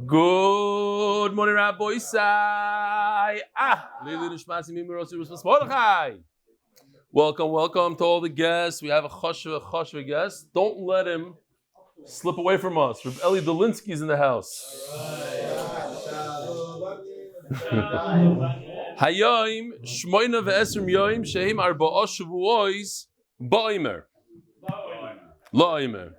Good morning, Rabbi Sai. Leilui Nishmat Mordechai. Welcome to all the guests. We have a choshev guest. Don't let him slip away from us. Rabbi Eli Dolinsky is in the house. Hayoim shmoina ve'esrim yoim sheim arba'a shavuos ba'omer. La'omer.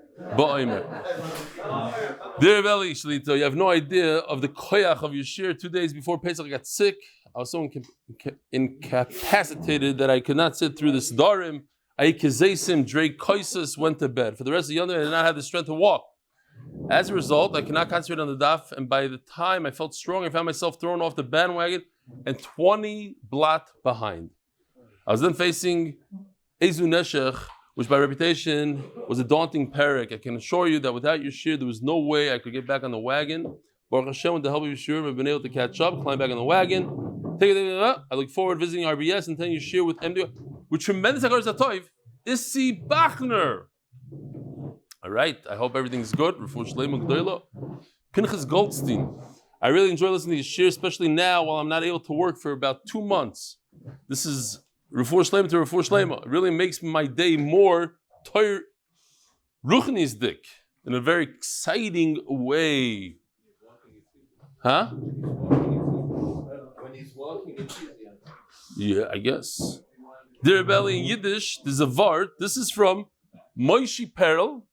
Dear Eli Shlita, you have no idea of the koyach of your shir. 2 days before Pesach, I got sick. I was so incapacitated that I could not sit through this darim. I kezesim, drank koisus, went to bed. For the rest of the year, I did not have the strength to walk. As a result, I could not concentrate on the daf, and by the time I felt strong, I found myself thrown off the bandwagon and 20 blot behind. I was then facing Ezu Neshech, which by reputation was a daunting parak. I can assure you that without your shir, there was no way I could get back on the wagon. Baruch Hashem, with the help of your shir, I've been able to catch up, climb back on the wagon. I look forward to visiting RBS and telling you shir with MDY with tremendous Hakaras Hatov. Isi Bachner. All right, I hope everything's good. Pinchas Goldstein. I really enjoy listening to your shir, especially now while I'm not able to work for about 2 months. This is Refuah Shlema to Refuah Shlema. It really makes my day more toyer ruchnisdik in a very exciting way. Huh? When he's walking, it's easier. Yeah, I guess. Dear Belly in Yiddish, there's a vart. This is from Moshe Perel.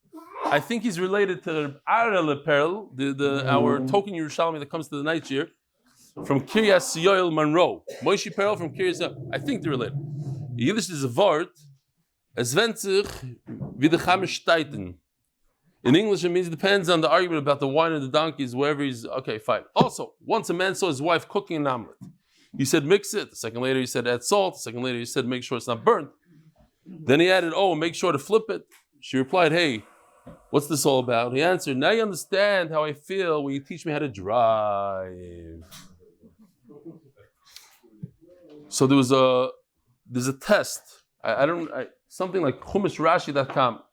I think he's related to Ariel Perel, our token Yerushalmi that comes to the night year. From Kiryas Yoel Monroe. Moshe Perel from Kiryas Yoel. I think they're related. Yiddish is a word. Es wendet sich wie de Chameshtaiten. In English, it means it depends on the argument about the wine and the donkeys, wherever he's. Okay, fine. Also, once a man saw his wife cooking an omelet, he said, mix it. A second later, he said, add salt. A second later, he said, make sure it's not burnt. Then he added, make sure to flip it. She replied, hey, what's this all about? He answered, now you understand how I feel when you teach me how to drive. So there's a test. Something like chumishrashi.com.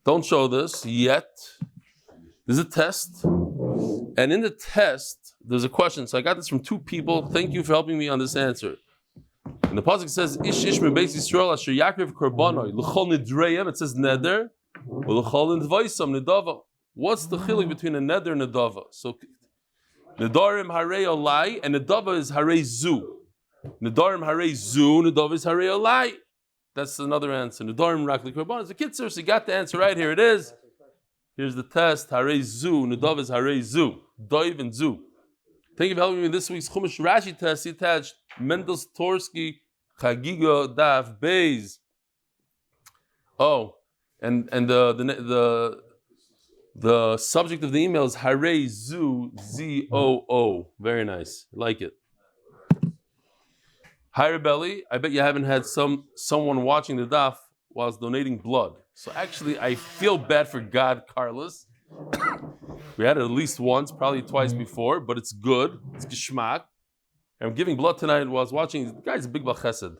Don't show this yet. There's a test. And in the test, there's a question. So I got this from 2 people. Thank you for helping me on this answer. And the pasuk says, Ish min beis Yisrael asher yakriv korbanoi l'chol nidreim. It says neder. L'chol nidvaisam nidava. What's the chiluk between a neder and a dava? So nedarim harei olai and nedava is harei zu. Nedarim harei zu, nedava is harei olai. That's another answer. Nedarim rakli korban is a kitzur. So you got the answer right here. It is. Here's the test. Harei zu, nedava is harei zu. Doiv and zu. Thank you for helping me in this week's Chumash Rashi test. He attached Mendel Storsky Chagiga Daf Beis. And the subject of the email is Harei Zu Z-O-O. Very nice. I like it. Hi Rebelli. I bet you haven't had someone watching the daf whilst donating blood. So actually, I feel bad for God, Carlos. We had it at least once, probably twice before, but it's good. It's geschmack. And I'm giving blood tonight while I was watching. The guy's a big Bal Chesed.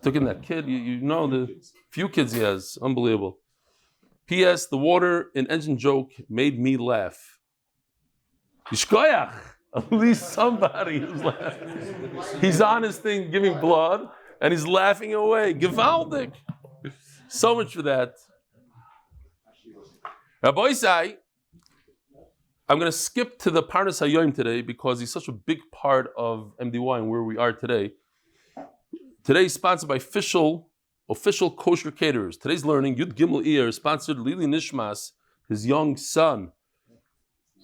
Took in that kid. You know the few kids he has. Unbelievable. P.S. The water in engine joke made me laugh. Yishkoyach. At least somebody is laughing. He's on his thing giving blood, and he's laughing away. Gewaldig. So much for that. Rabbi Sai, I'm going to skip to the Parnas Hayoim today because he's such a big part of MDY and where we are today. Today is sponsored by Fishel, official kosher caterers. Today's learning, Yud Gimel Iyar, sponsored Leilui Nishmas, his young son.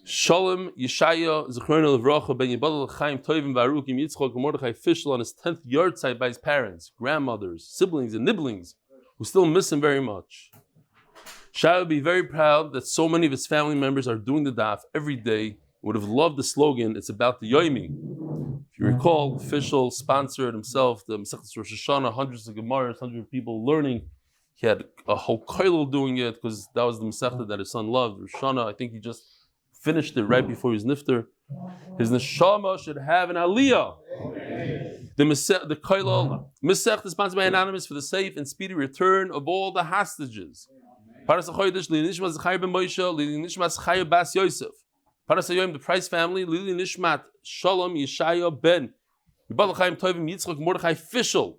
Shalom, Yeshaya, Zechrya Levracha, Ben Yibadal Chaim, Tovim, Baruchim, Yitzchak, Mordechai, Fishel on his 10th yard site by his parents, grandmothers, siblings, and nibblings who still miss him very much. Shai would be very proud that so many of his family members are doing the daf every day. Would have loved the slogan, it's about the Yomi. If you recall, Fishel sponsored himself the Masechtas Rosh Hashanah, hundreds of Gemaras, hundreds of people learning. He had a whole koilel doing it because that was the Masechta that his son loved. Rosh Hashanah, I think he just finished it right before he was nifter. His neshama should have an aliyah. The koilel Masechta is sponsored by Anonymous for the safe and speedy return of all the hostages. Paras HaChodesh, Nishmat Zekhaya ben Moshe, Nishmat Zekhaya bas Yosef. Paras Hayoim, the Price family, Leilui Nishmat, Shalom, Yeshaya ben, Ybalachaim Tovim, Yitzchak, Mordechai, Fishel.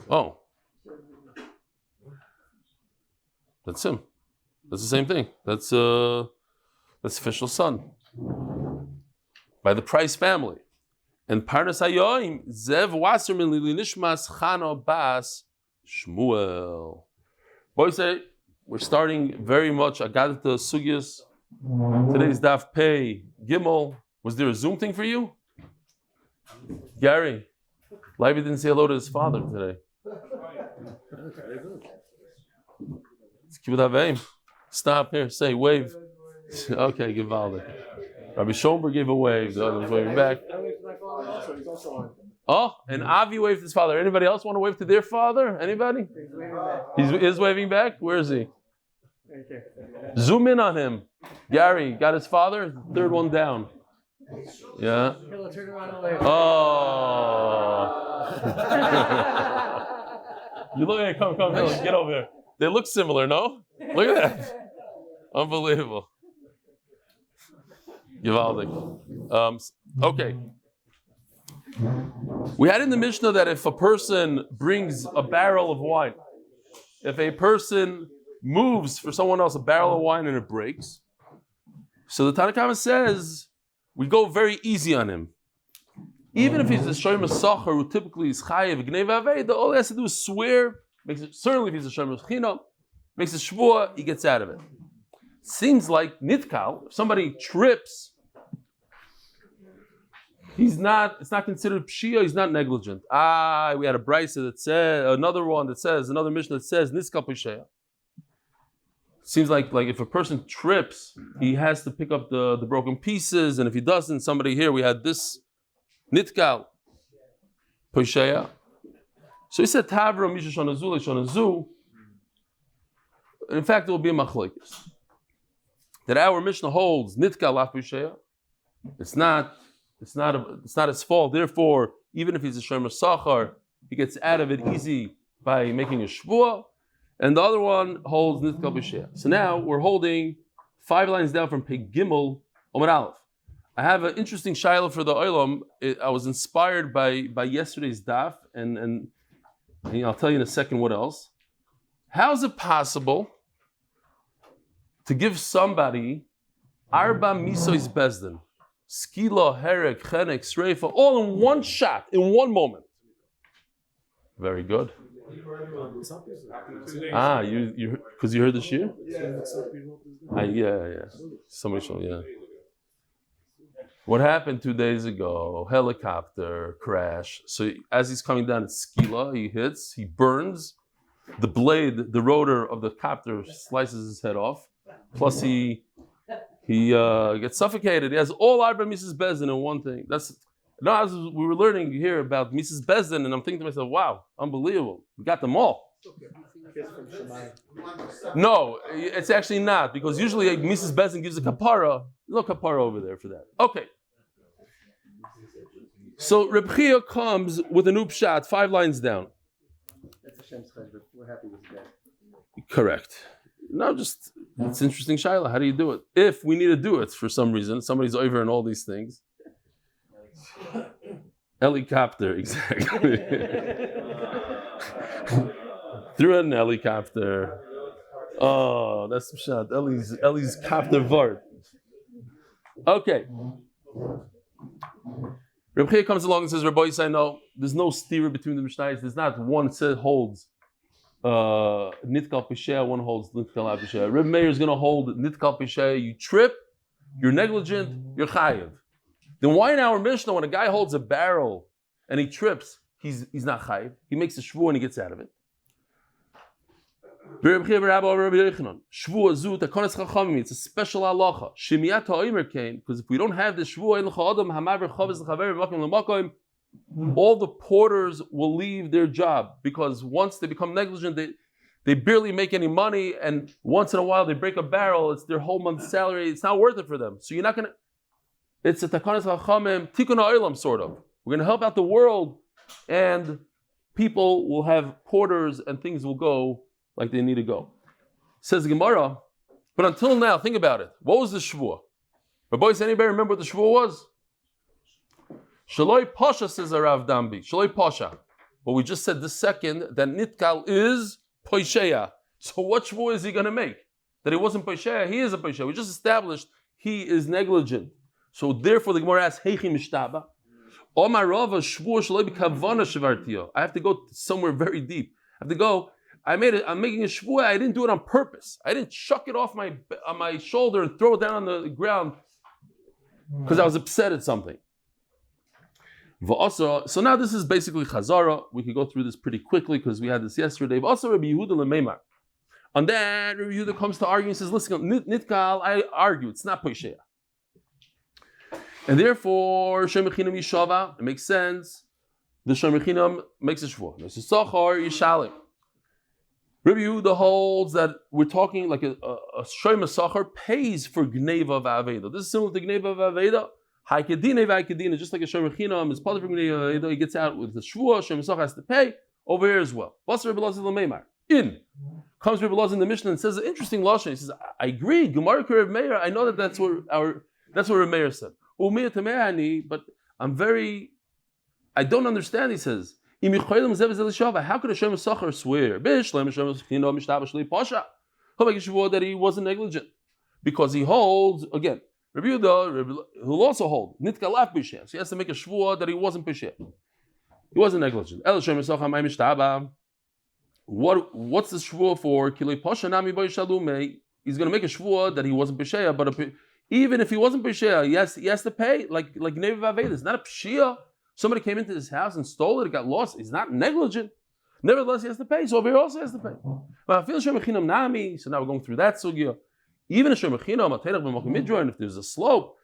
Oh. That's him. That's the same thing. That's Fishel's son. By the Price family. And Parnas Hayoim, Zev Wasserman, Leilui Nishmas, Chanie bas Shmuel. Boys, we're starting very much. I got it to Sugyas. Today's Daf Pei Gimel. Was there a Zoom thing for you? Gary, Leiba didn't say hello to his father today. Stop here. Say wave. Okay, give Valder. Rabbi Schoenberg gave a wave. The other was waving back. Oh, and Avi waved to his father. Anybody else want to wave to their father? Anybody? He is waving back? Where is he? Zoom in on him. Gary, got his father? Third one down. Yeah. Oh. You look at come, get over here. They look similar, no? Look at that. Unbelievable. Givaldic. Okay. We had in the Mishnah that if a person brings a barrel of wine, if a person moves for someone else a barrel of wine and it breaks, so the Tanna Kama says we go very easy on him. Even if he's a shomer sacher who typically is chayev gnei v'aveda, all he has to do is swear. Certainly if he's a shomer china, makes a shvuah, he gets out of it. Seems like nitkal, if somebody trips, it's not considered pshia, he's not negligent. We had a brisa that said, another Mishnah that says, niskal pshia. Seems like if a person trips, he has to pick up the broken pieces, and if he doesn't, somebody here, we had this nitkal pshia. So he said, Tavra misha shonazu. In fact, it will be a machlokes. That our Mishnah holds nitkal laf pshia. It's not his fault. Therefore, even if he's a shomer sachar, he gets out of it easy by making a shvuah. And the other one holds nitkal b'sheh. So now we're holding 5 lines down from Pei Gimel Amud Aleph. I have an interesting shiloh for the olam. I was inspired by yesterday's daf, and I'll tell you in a second what else. How is it possible to give somebody arba misois bezdin? Skila, herek, chenek, sreifa, all in one shot, in one moment. Very good. You because you heard the shir? Yeah. Somebody showed, yeah. What happened 2 days ago? Helicopter crash. So as he's coming down at Skila, he hits, he burns. The blade, the rotor of the copter slices his head off. Plus he gets suffocated. He has all Arba Mrs. Bezdin in one thing. As we were learning here about Mrs. Bezdin, and I'm thinking to myself, wow, unbelievable. We got them all. No, it's actually not, because usually Mrs. Bezdin gives a kapara. No kapara over there for that. Okay. So Reb Chia comes with an upshat 5 lines down. That's a shame, but we're happy with that. Correct. No, just it's interesting, Shaila. How do you do it? If we need to do it for some reason, somebody's over in all these things. Helicopter, exactly. Through an helicopter. Oh, that's some shot. Ellie's copter vart. Okay. Reb Chia comes along and says, Rabbi Yisai, no, there's no stira between the Mishnayos. There's not one that holds nitkal pisheh, one holds nitkal pisheh. Reb Meir is going to hold nitkal pisheh. You trip, you're negligent, you're chayiv. Then why in our Mishnah, when a guy holds a barrel and he trips, he's not chayiv. He makes a shvuah and he gets out of it. It's a special halacha. Because if we don't have this shvuah, all the porters will leave their job, because once they become negligent, they barely make any money, and once in a while they break a barrel, it's their whole month's salary. It's not worth it for them. So you're not going to. It's a takanas chachamim tikkun ha'olam sort of. We're going to help out the world, and people will have porters, and things will go like they need to go. Says Gemara, But until now, think about it. What was the shvuah? But boys, anybody remember what the shvuah was? Shaloi Pasha, says Arav Dambi. Shaloi Pasha. But we just said this second that Nitkal is Poisheya. So what shvuah is he going to make? That he wasn't Poisheya, he is a Poisheya. We just established he is negligent. So therefore the Gemara asks, Heichi Mishtaba. Omar Rava shvuah shaloi b'kavana shavartiyo. I have to go somewhere very deep. I have to go. I'm making a shvuah. I didn't do it on purpose. I didn't chuck it off on my shoulder and throw it down on the ground because I was upset at something. So now this is basically Chazara. We could go through this pretty quickly because we had this yesterday. Also, Rabbi Yehuda lemeimar. On that, Rabbi Yehuda comes to argue and says, "Listen, Nitkal, I argue it's not Poisheya, and therefore Shem Mechinam Yishava. It makes sense. The Shem Mechinam makes a shvuah. It's a Sachar Yishalim." Rabbi Yehuda holds that we're talking like a Shoyma Sachar pays for Gneva V'Aveda. This is similar to Gneva V'Aveda. Hakedine V'Hakedine, just like a Shoyma Chinam is part of Gneva V'Aveda. He gets out with the Shvuah. Shoyma Sachar has to pay over here as well. What's Rabbi Lazar L'Meimar? Comes Rabbi Lazar in the Mishnah and says an interesting lashon. He says, "I agree. Gemara Rav Meir. I know that's what Rav Meir said. But I don't understand." He says. How could a Shem Sachar swear that he wasn't negligent? Because he holds, again, Rabbi Yehuda will also hold, Nitkalaf B'Shem. So he has to make a shvuah that he wasn't B'Shem. He wasn't negligent. What's the shvuah for? He's going to make a shvuah that he wasn't B'Shem, but even if he wasn't B'Shem, he has to pay, like Neva Vaveda. It's not a Pshia. Somebody came into his house and stole it, it got lost. He's not negligent. Nevertheless, he has to pay. So over here also has to pay. So now we're going through that sugya. Even a Shemachinam, if there's a slope,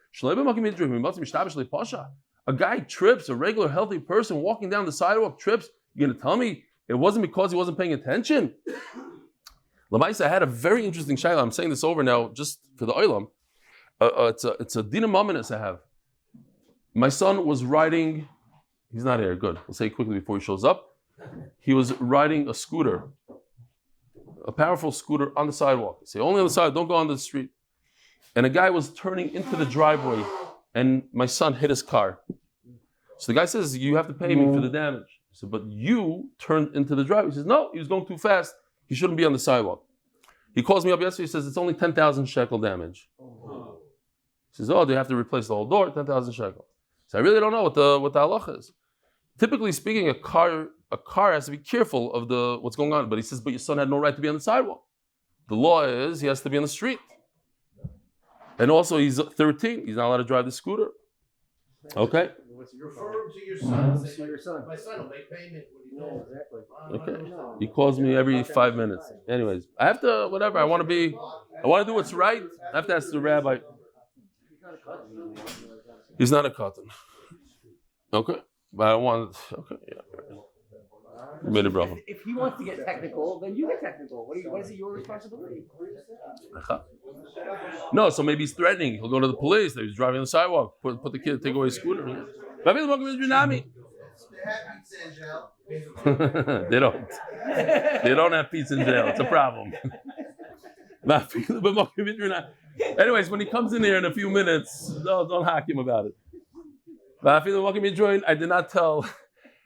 a guy trips, a regular healthy person walking down the sidewalk trips, you're going to tell me it wasn't because he wasn't paying attention? Lamaisa, I had a very interesting shayla. I'm saying this over now just for the oilam. It's a dinam ominous I have. My son was riding. He's not here. Good. We'll say it quickly before he shows up. He was riding a scooter, a powerful scooter on the sidewalk. Say only on the side. Don't go on the street. And a guy was turning into the driveway, and my son hit his car. So the guy says, "You have to pay me for the damage." He said, "But you turned into the driveway." He says, "No, he was going too fast. He shouldn't be on the sidewalk." He calls me up yesterday. He says, "It's only 10,000 shekel damage." He says, "Oh, do you have to replace the whole door? 10,000 shekel." So I really don't know what the halacha is. Typically speaking, a car has to be careful of what's going on. But he says, "But your son had no right to be on the sidewalk. The law is he has to be on the street. And also he's 13. He's not allowed to drive the scooter." Okay. Refer to your son. Say your son. My son will make payment. No, exactly. Okay. He calls me every 5 minutes. Anyways, I have to whatever. I want to do what's right. I have to ask the rabbi. He's not a cotton. Okay. But I want. Okay. Yeah. Made a problem. If he wants to get technical, then you get technical. What is it your responsibility? No, so maybe he's threatening. He'll go to the police. That he's driving on the sidewalk. Put the kid, take away his scooter. They have pizza in jail. They don't. They don't have pizza in jail. It's a problem. Anyways, when he comes in here in a few minutes, don't hack him about it. I did not tell.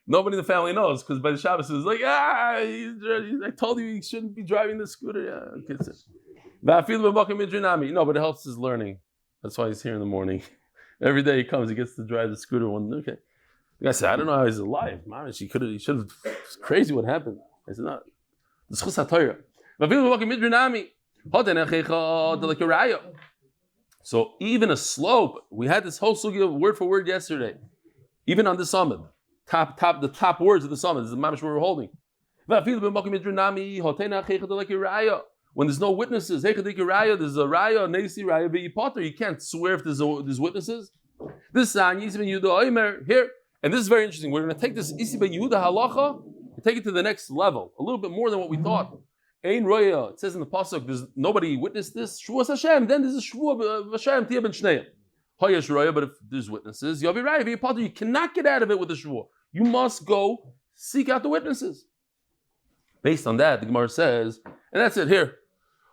Nobody in the family knows because by the Shabbos it's like, I told you he shouldn't be driving the scooter. Yeah, kids. No, but it helps his learning. That's why he's here in the morning. Every day he comes, he gets to drive the scooter. Okay. The guy said, I don't know how he's alive. Man, he should have. It's crazy what happened. I said, no. So even a slope, we had this whole sugya word for word yesterday. Even on the summit. The top words of the summit. This is the mamash we're holding. When there's no witnesses, there's a raya, nesi raya v'yipater. You can't swear if there's witnesses. This is here, and this is very interesting. We're going to take this isi ben Yehuda halacha and take it to the next level, a little bit more than what we thought. Ein roya. It says in the pasuk, there's nobody witnessed this. Shvuas Hashem. Then there's a shvuah Hashem tia ben shneim. Hayesh roya. But if there's witnesses, yavi raya v'yipater. You cannot get out of it with a shvuah. You must go seek out the witnesses. Based on that, the Gemara says, and that's it here.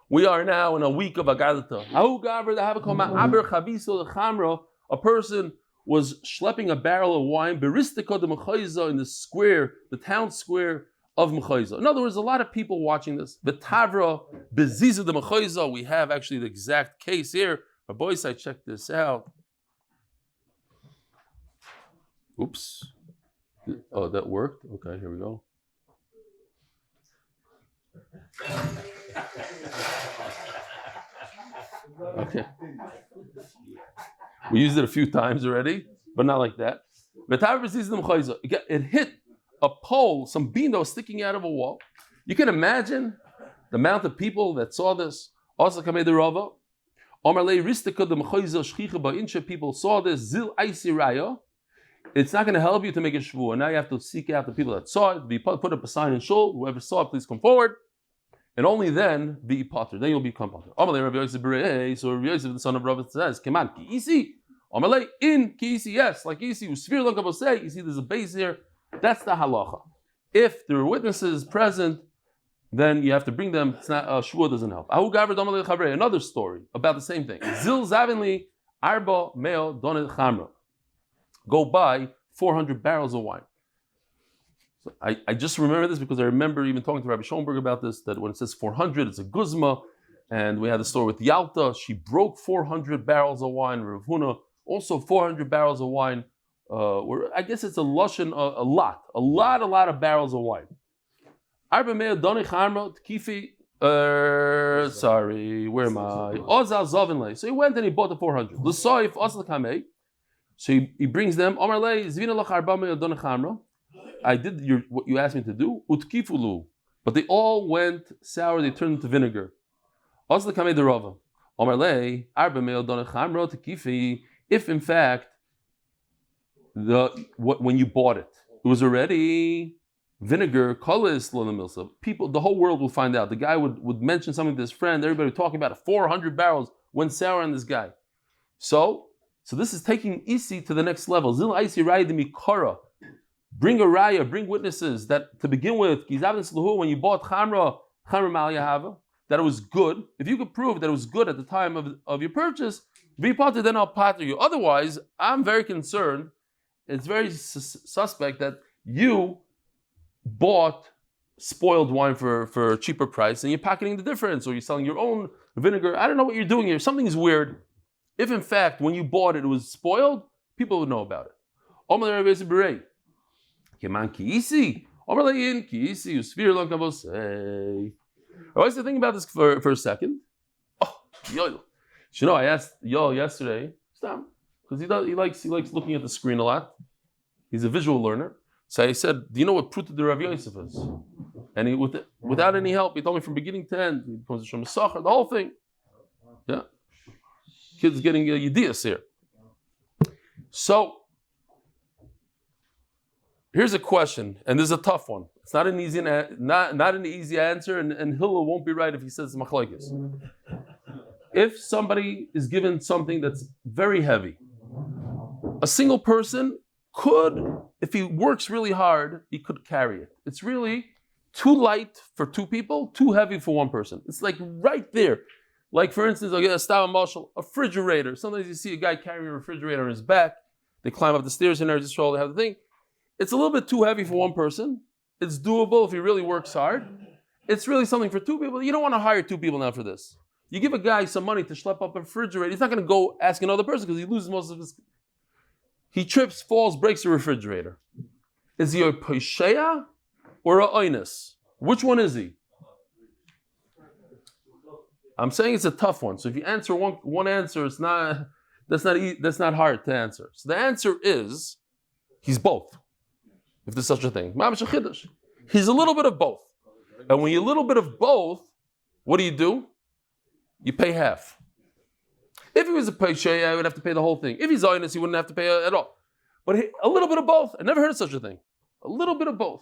We are now in a week of Agadata. A person was schlepping a barrel of wine in the square, the town square of Mechayza. In other words, a lot of people watching this. Betavra beziza de Mechayza. We have actually the exact case here. My boys, I checked this out. Oops. Oh, that worked? Okay, here we go. Okay. We used it a few times already, but not like that. It hit a pole, some beam that was sticking out of a wall. You can imagine the amount of people that saw this. Also, people saw this. Zil Aisiraya. It's not going to help you to make a shvuah. Now you have to seek out the people that saw it. Put up a sign in shul. Whoever saw it, please come forward. And only then be potter. Then you'll become potter. So Rabbi Yosef, the son of Rav, says, "Keman ki isi." Amalei in ki isi. Yes, like isi. Usfir lo kabosei. You see, there's a base here. That's the halacha. If there are witnesses present, then you have to bring them. It's not shvuah doesn't help. Another story about the same thing. Zil zavinli arba meo doned chamra. Go buy 400 barrels of wine. So I just remember this because I remember even talking to Rabbi Schoenberg about this, that when it says 400, it's a guzma. And we had a story with Yalta. She broke 400 barrels of wine. Rav Huna, also 400 barrels of wine. I guess it's a lushan, a lot of barrels of wine. Sorry, where am I? So he went and he bought the 400. So he brings them. I did what you asked me to do. But they all went sour. They turned into vinegar. If in fact when you bought it was already vinegar, colorless, people, the whole world will find out. The guy would mention something to his friend. Everybody would talk about it. 400 barrels went sour on this guy. So this is taking isi to the next level. Zil isi raya mikara. Bring a raya, bring witnesses that to begin with, when you bought chamra mal yahava, that it was good. If you could prove that it was good at the time of your purchase, be potter, then I'll pater you. Otherwise, I'm very concerned. It's very suspect that you bought spoiled wine for a cheaper price and you're pocketing the difference, or you're selling your own vinegar. I don't know what you're doing here. Something's weird. If in fact when you bought it was spoiled, people would know about it. I was thinking about this for a second. I asked Yo yesterday, because he likes looking at the screen a lot. He's a visual learner. So I said, do you know what Pruta de Rav Yosef is? And he, without any help, he told me from beginning to end. He becomes a Shem Sachar, the whole thing. Yeah. Kids getting Yedias here. So, here's a question, and this is a tough one. It's not an easy answer, and Hillel won't be right if he says machlokes. If somebody is given something that's very heavy, a single person could, if he works really hard, he could carry it. It's really too light for two people, too heavy for one person. It's like right there. Like for instance, I'll get a refrigerator. Sometimes you see a guy carrying a refrigerator on his back. They climb up the stairs in there, just show they have the thing. It's a little bit too heavy for one person. It's doable if he really works hard. It's really something for two people. You don't want to hire two people now for this. You give a guy some money to schlep up a refrigerator. He's not going to go ask another person because he loses most of his. He trips, falls, breaks the refrigerator. Is he a pesheya or a oinus? Which one is he? I'm saying it's a tough one. So if you answer one answer, that's not hard to answer. So the answer is he's both. If there's such a thing. He's a little bit of both. And when you're a little bit of both, what do? You pay half. If he was a pesheya, I would have to pay the whole thing. If he's oinus, he wouldn't have to pay at all. But a little bit of both. I never heard of such a thing. A little bit of both.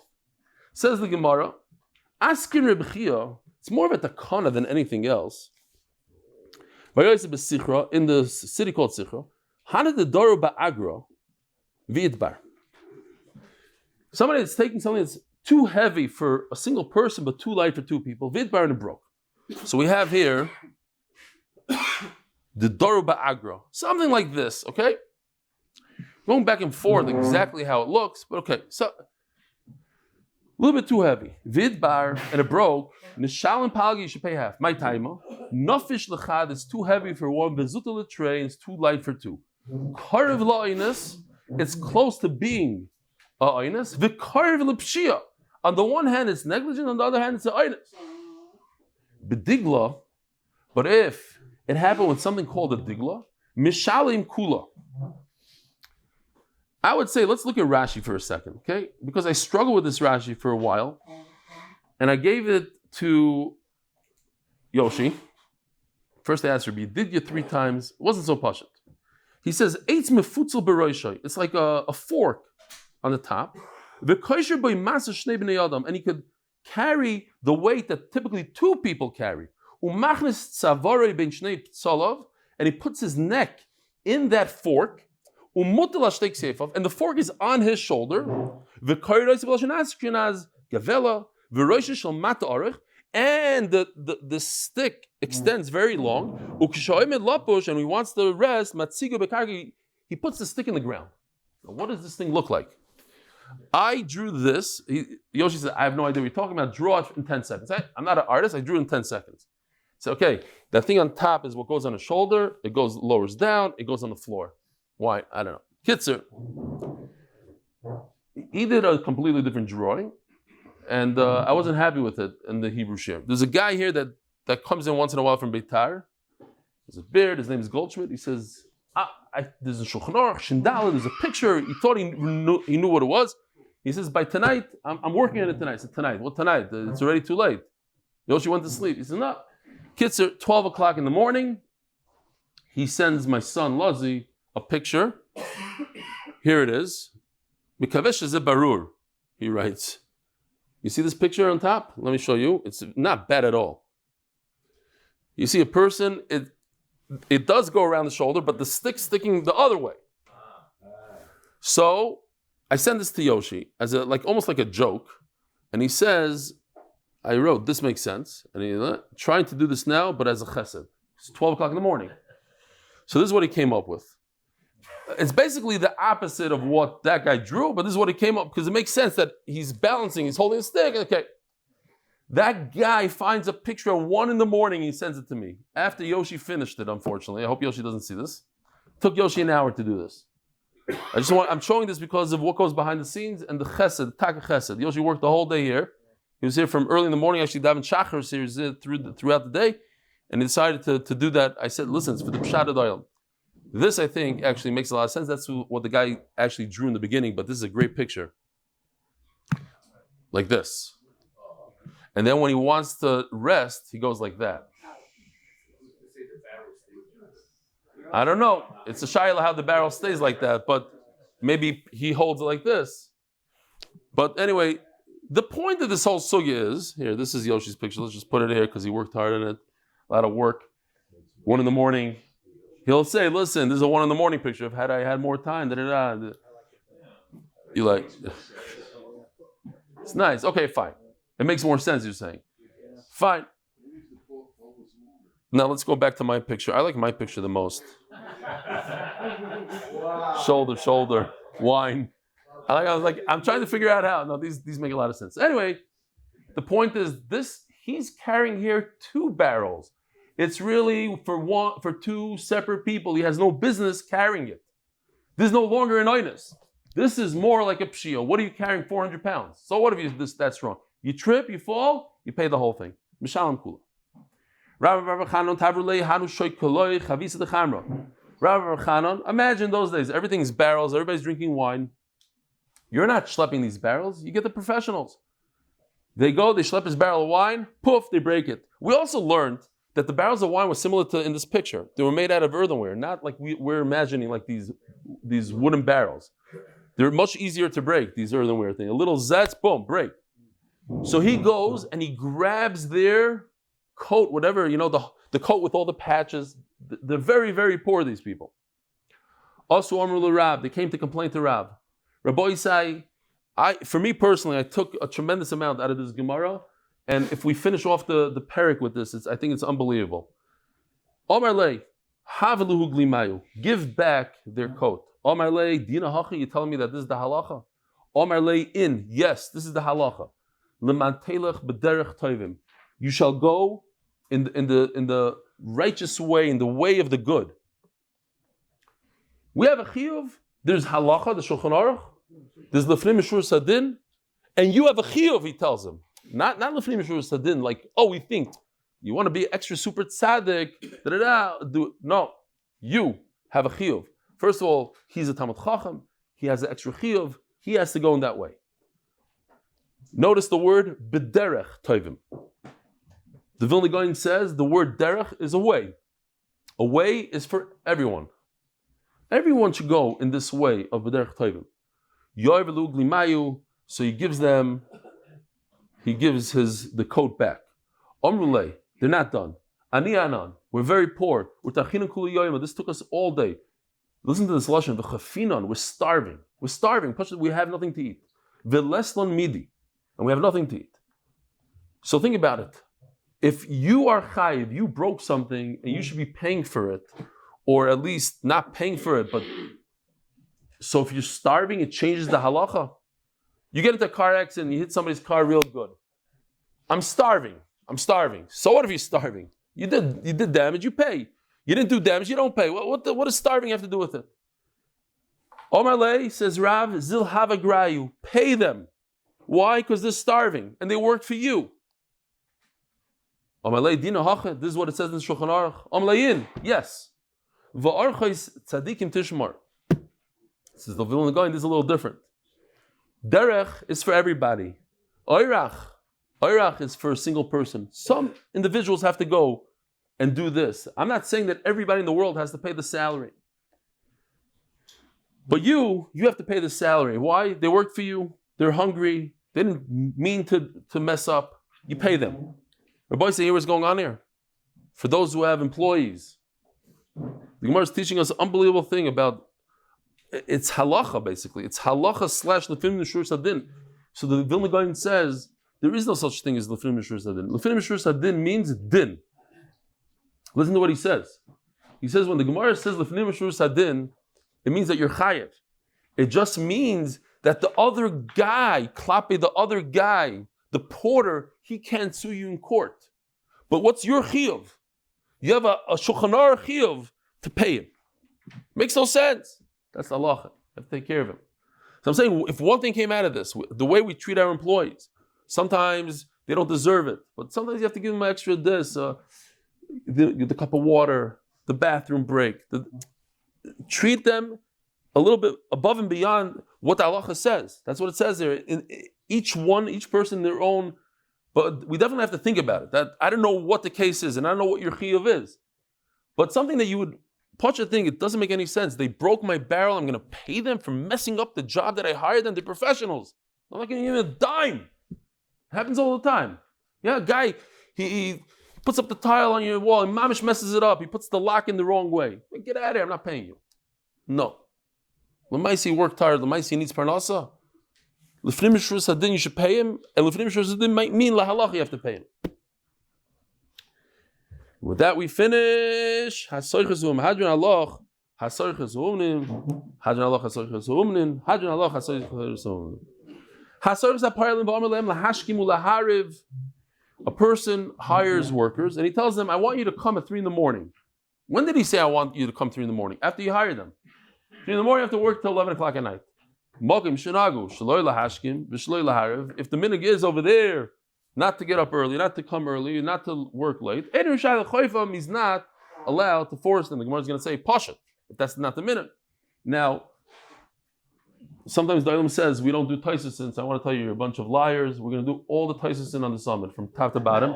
Says the Gemara, asking Reb Chia, it's more of a takana than anything else. In the city called Sichra, Hana de Doro Ba'agro, V'idbar. Somebody that's taking something that's too heavy for a single person, but too light for two people, V'idbar, and it broke. So we have here the Doru Ba'agra, something like this, okay? Going back and forth exactly how it looks, but okay. So a little bit too heavy. Vidbar, and it broke. Nishalim Palgi, you should pay half. My timer. Nofish Lechad, it's too heavy for one. Bezuta Tray, it's too light for two. Karev La'inus, it's close to being a Ainus. V'karev L'pshia. On the one hand, it's negligent, on the other hand, it's a Ainus. B'digla, but if it happened with something called a digla, Mishalim Kula. I would say, let's look at Rashi for a second, okay? Because I struggled with this Rashi for a while, and I gave it to Yoshi. First I asked Rabbi, did you 3 times? It wasn't so pashut. He says, Eitz mefutzel beroishay. It's like a fork on the top. V'koisher by masa shnei bnei adam, and he could carry the weight that typically 2 people carry. Umachnis tzavarei ben shnei ptzalav, and he puts his neck in that fork. And the fork is on his shoulder. And the stick extends very long. And he wants to rest. He puts the stick in the ground. Now, what does this thing look like? I drew this. Yoshi said, I have no idea what you're talking about. Draw it in 10 seconds. I'm not an artist. I drew it in 10 seconds. So, okay, that thing on top is what goes on the shoulder. It lowers down. It goes on the floor. Why? I don't know. Kitzer. He did a completely different drawing, and I wasn't happy with it in the Hebrew share. There's a guy here that comes in once in a while from Beitar. There's a beard. His name is Goldschmidt. He says, there's a Shulchan Aruch, Shindala, there's a picture. He thought he knew what it was. He says, by tonight, I'm working on it tonight. I said, tonight? What tonight? It's already too late. Yoshi went to sleep. He said, no. Kitzer, 12 o'clock in the morning, he sends my son, Lazi, a picture. Here it is. Mikavesh is a barur, he writes. You see this picture on top? Let me show you. It's not bad at all. You see a person, it does go around the shoulder, but the stick's sticking the other way. So I send this to Yoshi as almost like a joke, and he says, I wrote, this makes sense, and he's trying to do this now, but as a chesed. It's 12 o'clock in the morning. So this is what he came up with. It's basically the opposite of what that guy drew, but this is what he came up, because it makes sense that he's balancing, he's holding a stick. Okay. That guy finds a picture at 1 a.m, he sends it to me. After Yoshi finished it, unfortunately. I hope Yoshi doesn't see this. It took Yoshi an hour to do this. I'm showing this because of what goes behind the scenes and the chesed, the taka chesed. Yoshi worked the whole day here. He was here from early in the morning, actually daven shachar series throughout the day, and he decided to do that. I said, listen, it's for the pshat adayim. This, I think, actually makes a lot of sense. That's what the guy actually drew in the beginning, but this is a great picture. Like this. And then when he wants to rest, he goes like that. I don't know. It's a shayla how the barrel stays like that, but maybe he holds it like this. But anyway, the point of this whole sugya is, here, this is Yoshi's picture. Let's just put it here because he worked hard on it. A lot of work. 1 a.m. He'll say, listen, this is a 1 a.m. picture. If I had more time, You like, it's nice. Okay, fine. It makes more sense, you're saying. Fine. Now let's go back to my picture. I like my picture the most. Wow. Shoulder, wine. I'm trying to figure out how. No, these make a lot of sense. Anyway, the point is he's carrying here 2 barrels. It's really for 2 separate people. He has no business carrying it. This is no longer an oinus. This is more like a pshio. What are you carrying 400 pounds? So what if that's wrong? You trip, you fall, you pay the whole thing. Mishalim kula. Rabbi Chanan, imagine those days. Everything's barrels. Everybody's drinking wine. You're not schlepping these barrels. You get the professionals. They schlep his barrel of wine, poof, they break it. We also learned that the barrels of wine were similar to in this picture. They were made out of earthenware, not like we're imagining like these wooden barrels. They're much easier to break, these earthenware things. A little zetz, boom, break. So he goes and he grabs their coat, whatever, the coat with all the patches. They're very, very poor, these people. Also, Amr Rab, they came to complain to Rab. Rabbi Isai, for me personally, I took a tremendous amount out of this Gemara, And if we finish off the parak with this, I think it's unbelievable. Omar lei, haveluhu glimayu, give back their coat. Omar lei, dina hachi, you're telling me that this is the halacha? Omar lei in, yes, this is the halacha. Lemantelech b'derech tovim. You shall go in the righteous way, in the way of the good. We have a chiyuv. There's halacha, the Shulchan Aruch. There's lefnim mishur sadin, and you have a chiyuv. He tells him, not lefnim mishur sadin. Like, oh, we think you want to be extra super tzaddik. No, you have a chiyuv. First of all, he's a Talmid Chacham. He has an extra chiyuv. He has to go in that way. Notice the word b'derech tovim. The Vilna Gaon says the word derech is a way. A way is for everyone. Everyone should go in this way of b'derech tovim. Yoivelu glimayu, so he gives the coat back. Omrulei, they're not done. Ani anan, we're very poor. We're tachinu kuli yoyma, this took us all day. Listen to this lashon, v'chafinon, we're starving. We're starving, we have nothing to eat. V'leslon midi, and we have nothing to eat. So think about it. If you are chayiv, you broke something, and you should be paying for it, or at least not paying for it, but so if you're starving, it changes the halacha. You get into a car accident, you hit somebody's car real good. I'm starving. So what if you're starving? You did damage, you pay. You didn't do damage, you don't pay. What does starving have to do with it? Omar Lei says, Rav, zil havagrayu, pay them. Why? Because they're starving, and they worked for you. Omar Lei dina hacha, this is what it says in Shulchan Aruch. Omar Leiin, yes. Va'archais tzadikim tishmar. This is the Vilna Gaon, this is a little different. Derech is for everybody. Oirach is for a single person. Some individuals have to go and do this. I'm not saying that everybody in the world has to pay the salary. But you have to pay the salary. Why? They worked for you. They're hungry. They didn't mean to mess up. You pay them. Rabbi say, here what's going on here. For those who have employees. The Gemara is teaching us an unbelievable thing about it's halacha, basically. It's halacha / lefnim mishur sadin. So the Vilna Gaon says there is no such thing as lefnim mishur sadin. Lefnim mishur sadin means din. Listen to what he says. He says when the Gemara says lefnim mishur sadin, it means that you're chayev. It just means that the other guy, the porter, he can't sue you in court. But what's your chiyuv? You have a Shulchan Aruch chiyuv to pay him. Makes no sense. That's the halacha. You have to take care of him. So I'm saying, if one thing came out of this, the way we treat our employees, sometimes they don't deserve it, but sometimes you have to give them extra this, the cup of water, the bathroom break. Treat them a little bit above and beyond what the halacha says. That's what it says there. Each person their own, but we definitely have to think about it. That I don't know what the case is, and I don't know what your chiyuv is, but something that you would Pocha thing, it doesn't make any sense. They broke my barrel. I'm going to pay them for messing up the job that I hired them. They're professionals. I'm not going to give them a dime. It happens all the time. Yeah, a guy, he puts up the tile on your wall and mamish messes it up. He puts the lock in the wrong way. Get out of here. I'm not paying you. No. L'maisi worked hard. L'maisi needs parnasa. L'fnim mishur sadin, you should pay him. And l'fnim mishur sadin might mean lahalach, you have to pay him. With that, we finish. Hasoichesum, Hadron Allah, Hasoichesumnim, Hadron Allah, Hasoichesumnim, Hadron Allah, Hasoichesumnim. Hasoiches aparelim v'amerlem lahashkim ulahariv. A person hires workers and he tells them, I want you to come at 3 in. When did he say, I want you to come 3 in? After you hire them. 3 in, you have to work till 11 o'clock at night. Mokim shenagu, shaloi lahashkim, v'shaloi lahariv. If the minhag is over there, not to get up early, not to come early, not to work late, he's not allowed to force them. The Gemara is going to say, pashat, if that's not the minute. Now, sometimes the Adelman says, we don't do taisasin, so I want to tell you, you're a bunch of liars. We're going to do all the taisasin on the summit, from top to bottom.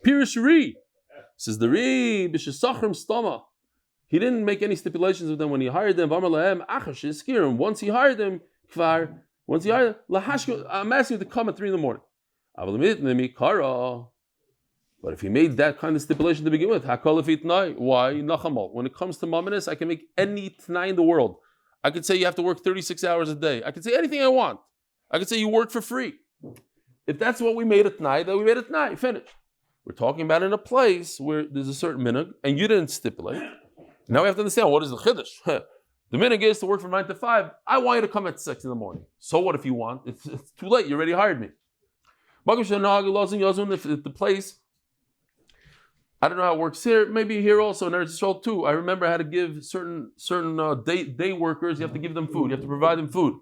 Pirishri, says the Ri, b'shesachrim stama. He didn't make any stipulations with them when he hired them. Once he hired them, I'm asking you to come at 3 in. But if he made that kind of stipulation to begin with, why? Nachamal. When it comes to mamanis, I can make any t'nai in the world. I could say you have to work 36 hours a day. I could say anything I want. I could say you work for free. If that's what we made at night, then we made it night. Finished. We're talking about in a place where there's a certain minhag, and you didn't stipulate. Now we have to understand what is the chiddush. The minhag is to work from 9 to 5. I want you to come at 6 in the morning. So what if you want? It's too late. You already hired me. If the place, I don't know how it works here. Maybe here also in Eretz Yisrael too. I remember I had to give certain day workers. You have to give them food. You have to provide them food.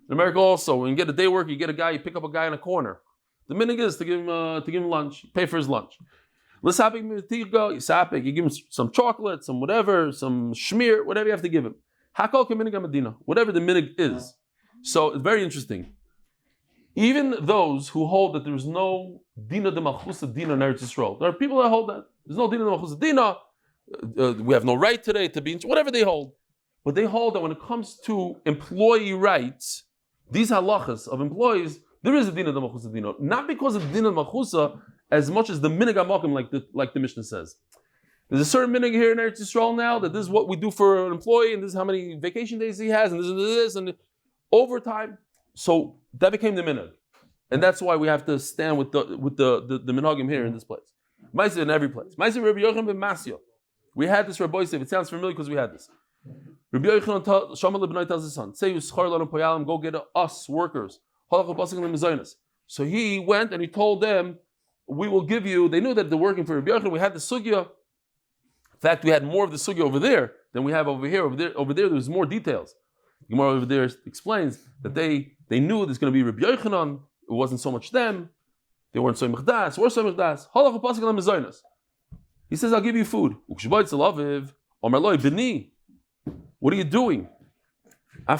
In America also, when you get a day worker, you get a guy. You pick up a guy in a corner. The minhag is to give him lunch, pay for his lunch. You give him some chocolate, some whatever, some shmear, whatever you have to give him. Whatever the minhag is. So it's very interesting. Even those who hold that there's no dina de malchusa dina in Eretz Yisrael, there are people that hold that there's no dina de malchusa dina. We have no right today to be whatever they hold, but they hold that when it comes to employee rights, these halachas of employees, there is a dina de malchusa dina, not because of dina de malchusa as much as the minhag hamakim, like the Mishnah says. There's a certain minhag here in Eretz Yisrael now that this is what we do for an employee, and this is how many vacation days he has, and this and overtime. So that became the minhag, and that's why we have to stand with the minhagim here in this place. Ma'aseh in every place. Ma'aseh Rabbi Yochanan ben Masya. We had this Rabbi Yosef. It sounds familiar because we had this. Rabbi Yochanan Shamal ibn tells his son, "Say Zev Wasserman, go get us workers." So he went and he told them, "We will give you." They knew that they're working for Rabbi Yochanan. We had the sugya. In fact, we had more of the sugya over there than we have over here. Over there, there's more details. Gemara over there explains that they knew there's going to be Rabbi Yochanan. It wasn't so much them. They weren't so mechdas. We're so mechdas. He says, "I'll give you food." What are you doing? I'll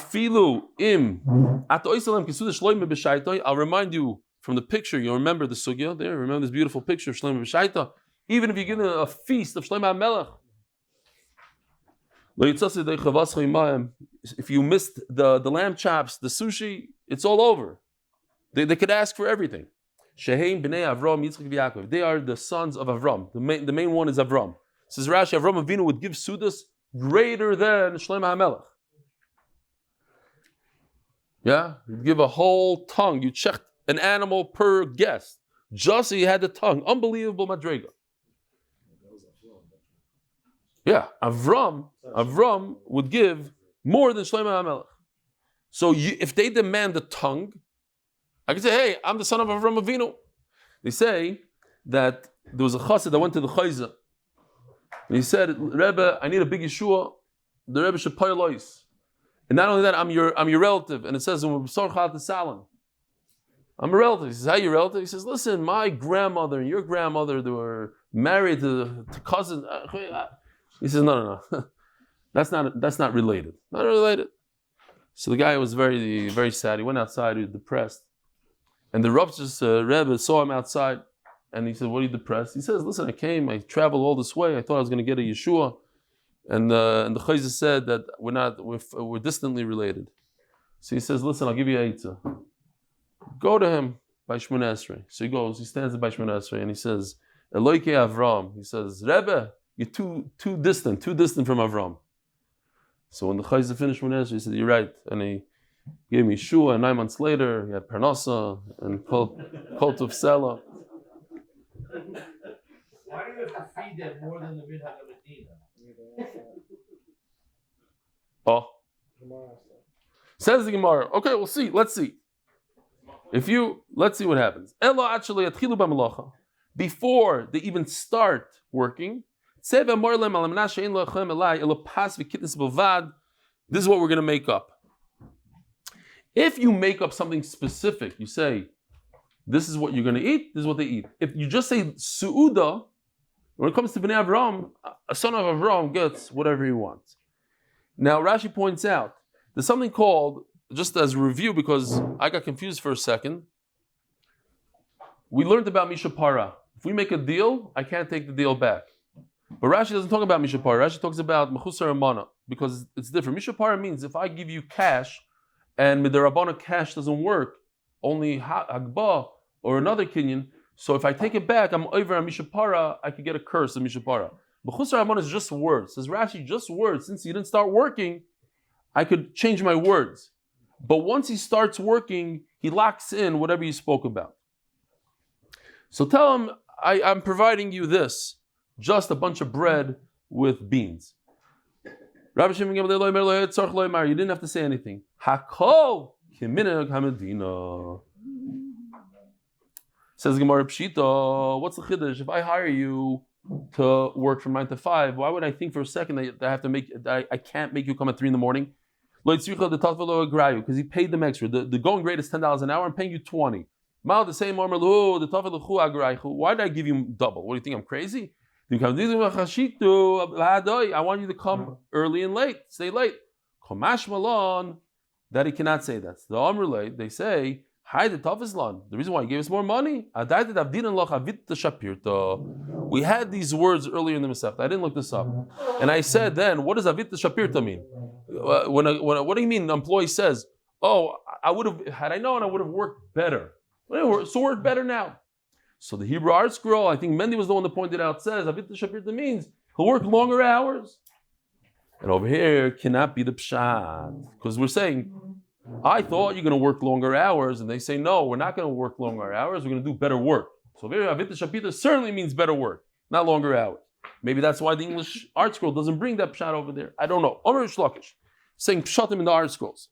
remind you from the picture. You remember the sugya there. Remember this beautiful picture of Shlomo b'shaita. Even if you give them a feast of Shlomo HaMelech. If you missed the lamb chops, the sushi, it's all over. They could ask for everything. Sheheim b'nei Avram, Yitzchak v'Yaakov. They are the sons of Avram. The main one is Avram. Says Rashi, Avram Avinu would give sudas greater than Shlomo HaMelech. Yeah, you'd give a whole tongue. You checked an animal per guest. Just so you had the tongue. Unbelievable madrega. Yeah, Avram would give more than Shlomo HaMelech. So if they demand the tongue, I can say, "Hey, I'm the son of Avram Avinu." They say that there was a chassid that went to the chayza, and he said, "Rebbe, I need a big Yeshua. The Rebbe should pay lois. And not only that, I'm your relative." And it says, "I'm a relative." He says, "How are you relative?" He says, "Listen, my grandmother and your grandmother, they were married to cousins." He says, "No. That's not related. Not related." So the guy was very, very sad. He went outside. He was depressed. And the Rebbe saw him outside, and he said, "What are you depressed?" He says, "Listen, I traveled all this way. I thought I was going to get a Yeshua." And the Chayza said that we're distantly related. So he says, "Listen, I'll give you a Eitzah. Go to him by Shemona Esrei." So he goes, he stands by Shemona Esrei, and he says, "Eloike Avram." He says, "Rebbe, you're too distant from Avram." So when the Chayza finished Shemona Esrei, he said, "You're right." And he gave me Shua, and 9 months later, he had Parnasa and Kol Tov Sela. Why do you have to feed them more than the minhag of Medina? Oh. Says the Gemara. Okay, we'll see. Let's see. Let's see what happens. Before they even start working, this is what we're going to make up. If you make up something specific, you say, "This is what you're going to eat, this is what they eat." If you just say Su'uda, when it comes to Bnei Avram, a son of Avram gets whatever he wants. Now Rashi points out, there's something called, just as a review, because I got confused for a second, we learned about Mishapara. If we make a deal, I can't take the deal back. But Rashi doesn't talk about Mishapara. Rashi talks about Mechusar Amana, because it's different. Mishapara means if I give you cash, and Midarabana cash doesn't work, only Hagba or another Kinyan. So if I take it back, I'm over on Mishapara, I could get a curse of Mishapara. But Chusar Amon is just words. Says Rashi, just words. Since you didn't start working, I could change my words. But once he starts working, he locks in whatever you spoke about. So tell him, I'm providing you this, just a bunch of bread with beans. Rabbi Shimon you didn't have to say anything. Hakol kiminag hamedina. Says Gemara Pshita, what's the chiddush? If I hire you to work from 9 to 5, why would I think for a second that I have to I can't make you come at 3 in the morning? Because he paid them extra. The going rate is $10 an hour. I'm paying you 20. Why did I give you double? What do you think? I'm crazy? I want you to come early and late. Stay late. That he cannot say that. The Amrulay, they say, hi, the Tafislan. The reason why he gave us more money. We had these words earlier in the Masechta. I didn't look this up. And I said then, what does Avit Shapirta mean? What do you mean? The employee says, oh, I would have, had I known, I would have worked better. So work better now. So the Hebrew Art Scroll, I think Mendy was the one that pointed out, says Avit Shapirta means he'll work longer hours. And over here cannot be the pshat. Because we're saying, I thought you're going to work longer hours, and they say, no, we're not going to work longer hours, we're going to do better work. So Avit Shapirta certainly means better work, not longer hours. Maybe that's why the English Art Scroll doesn't bring that pshat over there. I don't know. Omer Shlakish, saying pshatim in the Art Scrolls.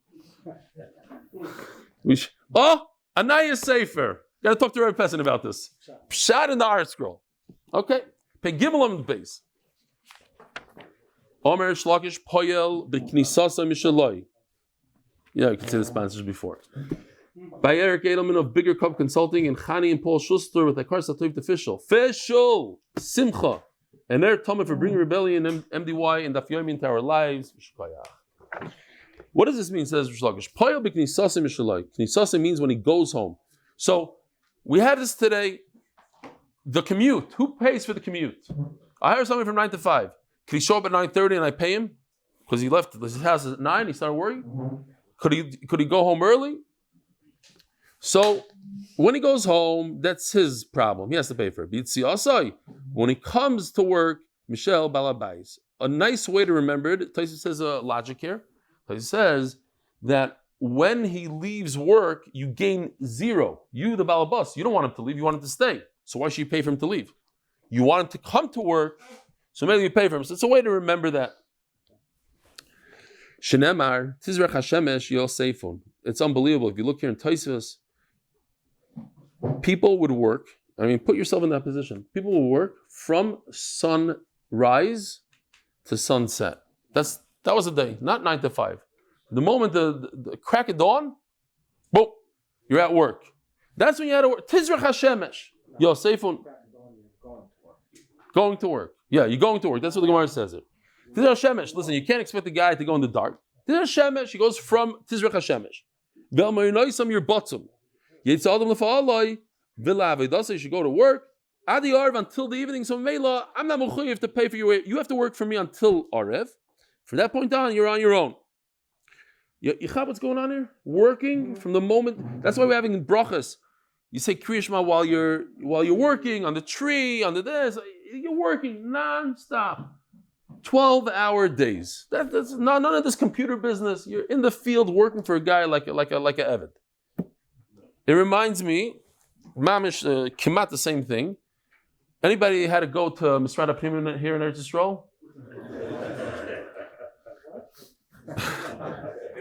Anaya Sefer. Got to talk to Rabbi Pessin about this. Pshat in the Art Scroll. Okay. Pay Gimel Amud Beis. Omer Shlakish Poyel B'Knisasa Mishaloi. Yeah, you can say the sponsors before. By Eric Adelman of Bigger Cup Consulting and Chanie and Paul Schuster with Hakaras Hatov to Fishel. Fishel! Simcha and Ner Tamid for bringing rebellion and MDY and DafYomi into our lives. What does this mean, says Rish Lakish? Poyel B'Knisasa Mishaloi. Knisasa means when he goes home. So, we have this today. The commute. Who pays for the commute? I hire somebody from 9 to 5. Can he show up at 9:30 and I pay him? Because he left his house at 9, he started working? Could he go home early? So when he goes home, that's his problem. He has to pay for it. When he comes to work, Michelle Balabais. A nice way to remember it, Taisa says a logic here. Taisa says that when he leaves work, you gain 0. You, the Balabas, you don't want him to leave, you want him to stay. So why should you pay for him to leave? You want him to come to work, so maybe you pay for him. So it's a way to remember that. Shenemar, Tizrach Hashemesh Yosefun. It's unbelievable. If you look here in Taisvus, people would work. I mean, put yourself in that position. People will work from sunrise to sunset. That was a day, not 9 to 5. The moment the crack of dawn, boom, you're at work. That's when you had to work. Tizrach Hashemesh Yosefun. Going to work. Yeah, you're going to work. That's what the Gemara says it. Tizrach Hashemesh. Listen, you can't expect the guy to go in the dark. Tizrach Hashemesh, he goes from Tizrach Hashemesh. V'almaynoisam yirbatzum. Yitzadam l'fa'alai. V'la'avedasa, you should go to work. Adi Arv until the evening. So Mela, I'm not mechuyev to pay for your way. You have to work for me until Arev. From that point on, you're on your own. You have what's going on here? Working from the moment. That's why we're having brachas. You say Kriya Shema while you're working on the tree, on the this. You're working non-stop. 12-hour days. That's none of this computer business. You're in the field working for a guy like a Evid. It reminds me, Mamish, Kimat, the same thing. Anybody had to go to Misrad HaPnim here in Eretz Yisrael?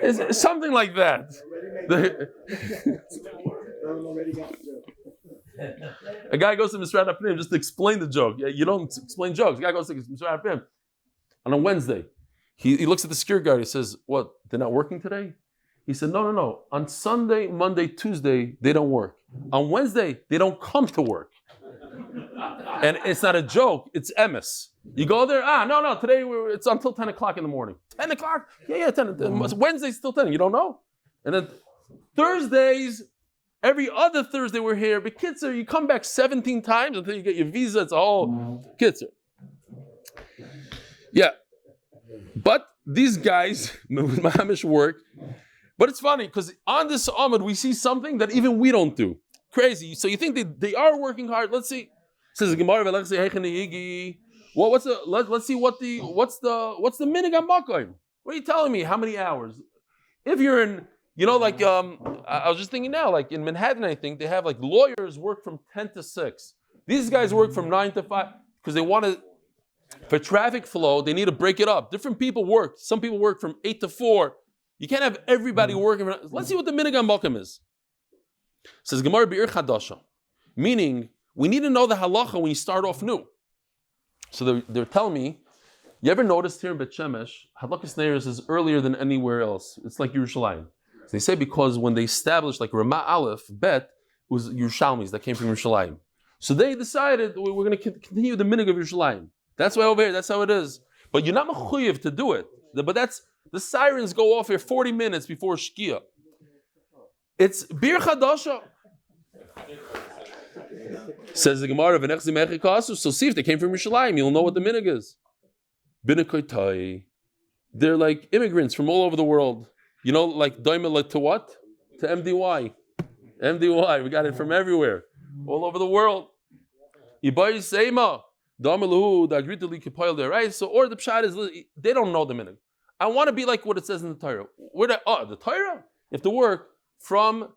It's something like that. A guy goes to Misrad HaPnim just to explain the joke. You don't explain jokes. The guy goes to Misrad HaPnim. On a Wednesday, he looks at the security guard. He says, what, they're not working today? He said, no. On Sunday, Monday, Tuesday, they don't work. On Wednesday, they don't come to work. And it's not a joke, it's emes. You go there, no, today it's until 10 o'clock in the morning. 10 o'clock? Yeah, 10. Wednesday's still 10, you don't know? And then Thursdays, every other Thursday we're here. But Kitzer, you come back 17 times until you get your visa. It's all Kitzer. Yeah. But these guys, Mahamish work. But it's funny, because on this Amud, we see something that even we don't do. Crazy. So you think they are working hard. Let's see. It says Gemara, let's see what's the minig hamakoim. What are you telling me? How many hours? If you're in like I was just thinking now, like in Manhattan, I think they have like lawyers work from 10 to 6. These guys work from 9 to 5 because they want to, for traffic flow, they need to break it up. Different people work. Some people work from 8 to 4. You can't have everybody working. Let's see what the minhag Malkim is. Says Gemara Be'ir Chadasha, meaning we need to know the halacha when you start off new. So they're telling me, you ever noticed here in Bet Shemesh, Hadlakas Neiros is earlier than anywhere else. It's like Yerushalayim. So they say because when they established like Ramah Aleph, Bet, it was Yerushalmis that came from Yerushalayim. So they decided we're going to continue the minhag of Yerushalayim. That's why over here, that's how it is. But you're not mechuyev to do it. But that's, the sirens go off here 40 minutes before Shkia. It's Bir Chadasha. Says the Gemara, so see if they came from Yerushalayim, you'll know what the minhag is. They're like immigrants from all over the world. Like Daimel to what? To MDY. MDY, we got it from everywhere. All over the world. Right? So, or the pshat is, they don't know the minhag. I want to be like what it says in the Torah. The Torah? You have to work from,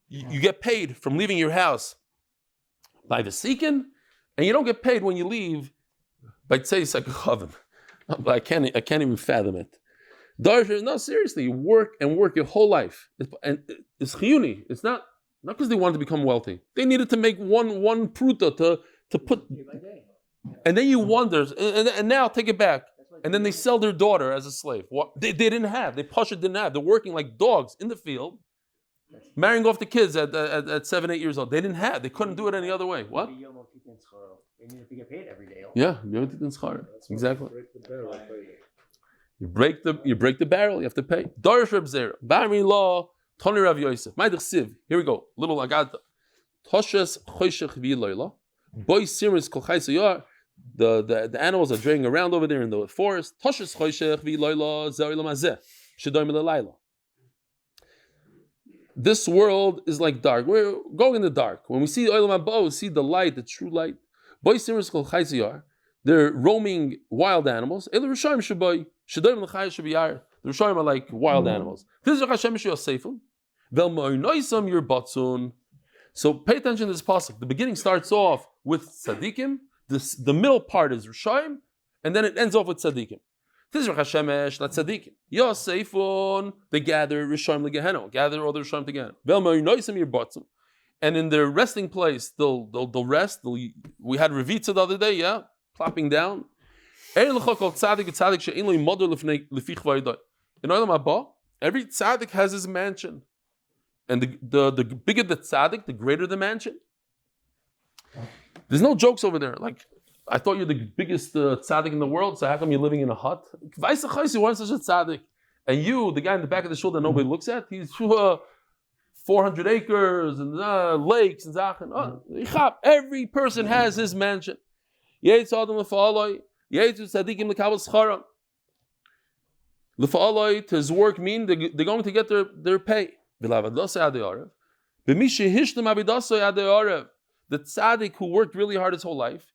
you get paid from leaving your house by the seeking, and you don't get paid when you leave by tzei sakachavim. I can't even fathom it. No, seriously, you work your whole life. It's chiyuni. It's not because they wanted to become wealthy. They needed to make one pruta to put, and then you wonder, and now take it back. And then they sell their daughter as a slave. What they didn't have. They didn't have. They're working like dogs in the field, marrying off the kids at 7, 8 years old. They didn't have. They couldn't do it any other way. What? They needed to get paid every day. Yeah, exactly. You break the barrel. You have to pay. Darish Reb Zera, Bari Law, Tony Rav Yosef, Maidich Siv. Here we go. Little agata. Toshes Choshech V'Leila. Boy Siris Kolchais Yar. The animals are draining around over there in the forest. Toshes Choshech V'Leila Za'Olam Hazeh. Shedoim Leilui. This world is like dark. We're going in the dark. When we see Olam Haba, we see the light, the true light. Boy Siris Kolchais Yar. They're roaming wild animals. The Rishonim are like wild animals. So pay attention to this pasuk. The beginning starts off with tzaddikim. The middle part is Rishonim, and then it ends off with tzaddikim. They gather Rishonim legehenna, gather all the Rishonim together. And in their resting place, they'll rest. We had Revitza the other day, yeah, plopping down. In Olam Haba, every tzaddik has his mansion. And the bigger the tzaddik, the greater the mansion. There's no jokes over there. Like, I thought you're the biggest tzaddik in the world, so how come you're living in a hut? Why is such a tzaddik? And you, the guy in the back of the shul that nobody looks at, he's 400 acres and lakes and zachen. Every person has his mansion. His work mean they're going to get their pay. The tzaddik who worked really hard his whole life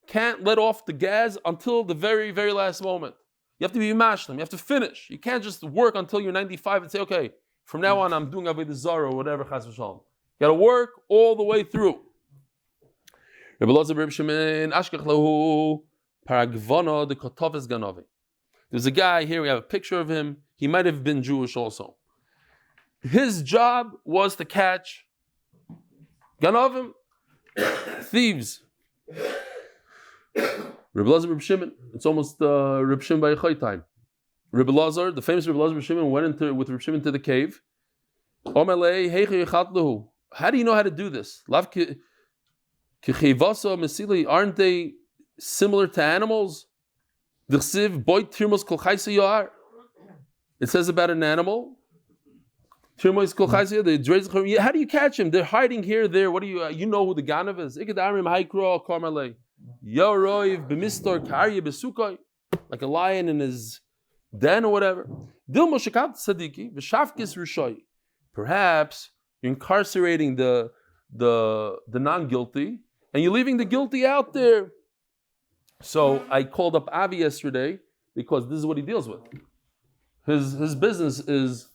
can't let off the gas until the very, very last moment. You have to be mashlim. You have to finish. You can't just work until you're 95 and say, okay, from now on I'm doing avodah zarah or whatever. Chas v'shalom. You got to work all the way through. There's a guy here, we have a picture of him. He might have been Jewish also. His job was to catch ganovim, thieves. Rebbe Lazar, Rebbe Shimon, it's almost Rebbe Shimon by Yechai time. Rebbe Lazar, the famous Rebbe Lazar, Rebbe Shimon, went with Rebbe Shimon to the cave. How do you know how to do this? Aren't they similar to animals? It says about an animal. How do you catch him? They're hiding here, there. What do you know who the Ganav is? Like a lion in his den or whatever. Perhaps you're incarcerating the non-guilty and you're leaving the guilty out there. So I called up Avi yesterday because this is what he deals with. His business is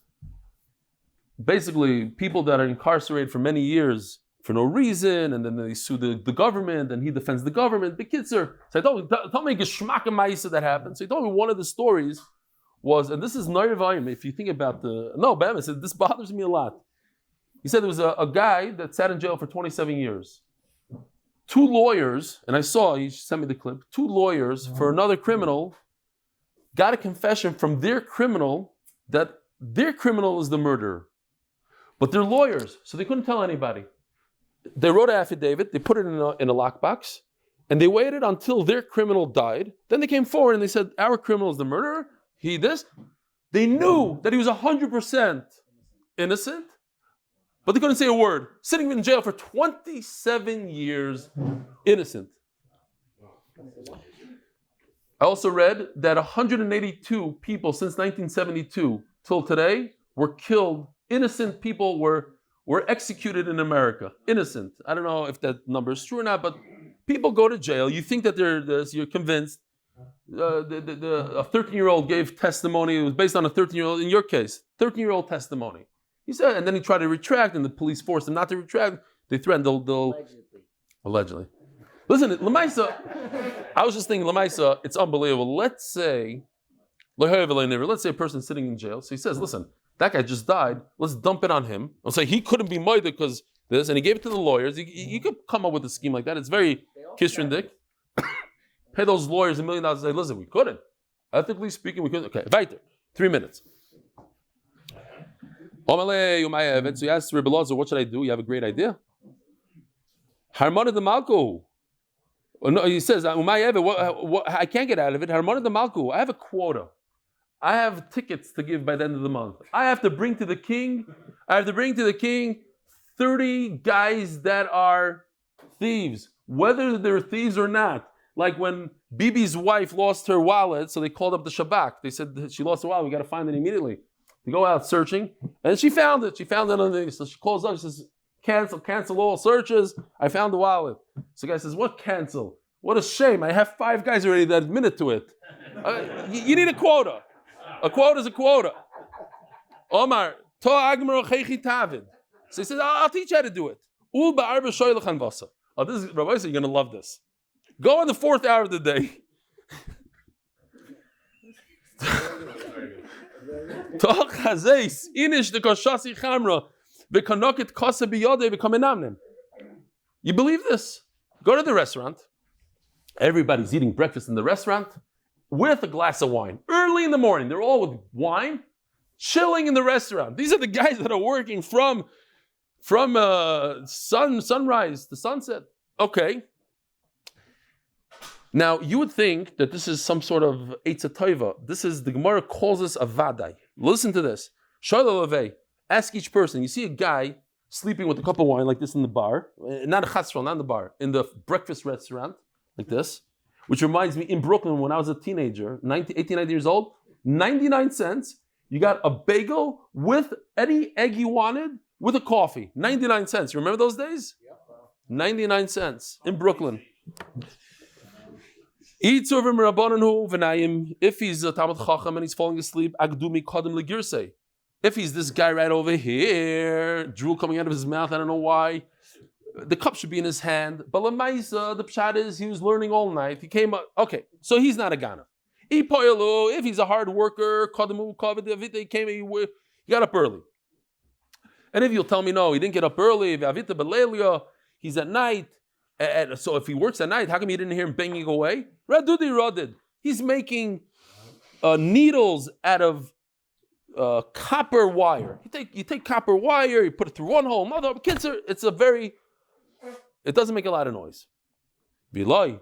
basically people that are incarcerated for many years for no reason, and then they sue the government, and he defends the government. The kids are, so tell me a geschmack ma'isa that happened. So he told me one of the stories was, and this is Nayavayim, if you think about Bam, I said, this bothers me a lot. He said there was a guy that sat in jail for 27 years. 2 lawyers, and he sent me the clip, 2 lawyers for another criminal got a confession from their criminal that their criminal is the murderer. But they're lawyers, so they couldn't tell anybody. They wrote an affidavit, they put it in a lockbox, and they waited until their criminal died. Then they came forward and they said, our criminal is the murderer, he this. They knew that he was 100% innocent, but they couldn't say a word. Sitting in jail for 27 years, innocent. I also read that 182 people since 1972 till today were killed. Innocent people were executed in America. Innocent. I don't know if that number is true or not, but people go to jail. You think that you're convinced. A 13-year-old gave testimony. It was based on a 13-year-old, in your case, 13-year-old testimony. He said, and then he tried to retract, and the police forced him not to retract. They threatened they'll allegedly. Listen, Lamaisa, I was just thinking, Lamaisa, it's unbelievable. Let's say a person's sitting in jail. So he says, listen, that guy just died. Let's dump it on him. I'll say he couldn't be murdered because this, and he gave it to the lawyers. You could come up with a scheme like that. It's very kishrendik. Pay those lawyers $1 million and say, listen, we couldn't. Ethically speaking, we couldn't. Okay, weiter. 3 minutes. So he asked Rebbe Lazar, what should I do? You have a great idea. Harmona de Malko. No, he says, I can't get out of it. Harmona de Malko. I have a quota. I have tickets to give by the end of the month. I have to bring to the king 30 guys that are thieves, whether they're thieves or not. Like when Bibi's wife lost her wallet, so they called up the Shabak. They said she lost her wallet. We got to find it immediately. They go out searching, and she found it. She found it on the. So she calls up. She says, "Cancel all searches. I found the wallet." So the guy says, "What cancel? What a shame! I have 5 guys already that admitted to it. You need a quota. A quota is a quota." Omar, to agmar chechi tavid. So he says, "I'll teach you how to do it." Ul ba'arba shoylachan vasa. Oh, this is Rabbi. So you're gonna love this. Go in the 4th hour of the day. You believe this? Go to the restaurant. Everybody's eating breakfast in the restaurant with a glass of wine. Early in the morning, they're all with wine, chilling in the restaurant. These are the guys that are working from sunrise to sunset. Okay. Now, you would think that this is some sort of Eitza Tova. This is, the Gemara calls this a Vadai. Listen to this. Shaila, ask each person. You see a guy sleeping with a cup of wine like this in the bar, not a chatzral, not in the bar, in the breakfast restaurant, like this, which reminds me, in Brooklyn, when I was a teenager, 18, 19 years old, 99 cents, you got a bagel with any egg you wanted with a coffee. 99 cents. You remember those days? 99 cents in Brooklyn. If he's a Talmud Chacham and he's falling asleep, if he's this guy right over here, drool coming out of his mouth, I don't know why, the cup should be in his hand. But Lamaisa, the pshat is he was learning all night. He came up. Okay, so he's not a Ganav. If he's a hard worker, he got up early. And if you'll tell me no, he didn't get up early, he's at night. So if he works at night, how come you didn't hear him banging away? Radudi Radid. He's making needles out of copper wire. You take copper wire, you put it through one hole, another. It doesn't make a lot of noise. Vilai.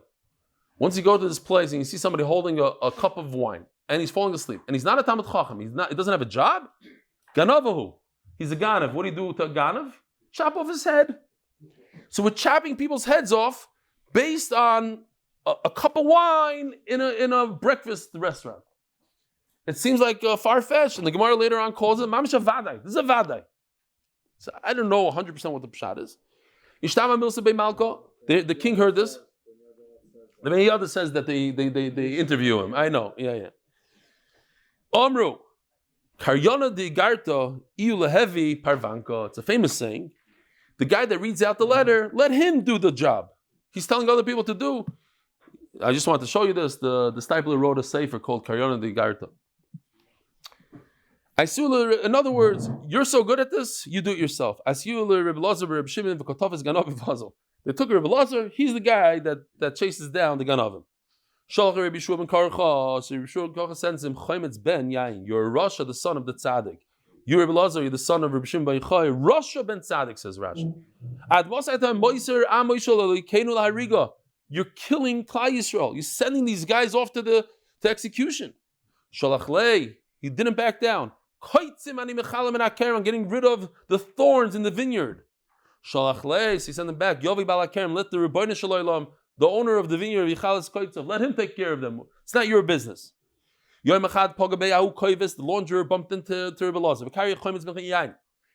Once you go to this place and you see somebody holding a cup of wine and he's falling asleep and he's not a Talmud Chacham, he doesn't have a job. Ganavahu. He's a Ganav. What do you do to a Ganav? Chop off his head. So we're chopping people's heads off based on a cup of wine in a breakfast restaurant. It seems like far-fetched, and the Gemara later on calls it Mamish Vadai. This is a Vadai. So I don't know 100% what the pshat is. The king heard this. The Meiyada says that they interview him. I know. Yeah. Omru. Karyana de Garta iu lehevi parvanka. It's a famous saying. The guy that reads out the letter, let him do the job. He's telling other people to do. I just wanted to show you this. The Stipler wrote a sefer called Karyana de Garta. In other words, you're so good at this, you do it yourself. They took Rebbe Lazar, he's the guy that chases down the Ganavim. So Rebbe Shua sends him, you're Rasha, the son of the Tzaddik. You Rebbe Lazar, you're the son of Rebbe Shimon Bar Yochai. Rasha ben Tzaddik, says Rashi. You're killing Klal Yisrael. You're sending these guys off to execution. He didn't back down. I'm getting rid of the thorns in the vineyard. He sent them back. Let the Rebbeinu Shalom, the owner of the vineyard, let him take care of them. It's not your business. The launderer bumped into Rebbe Lazar.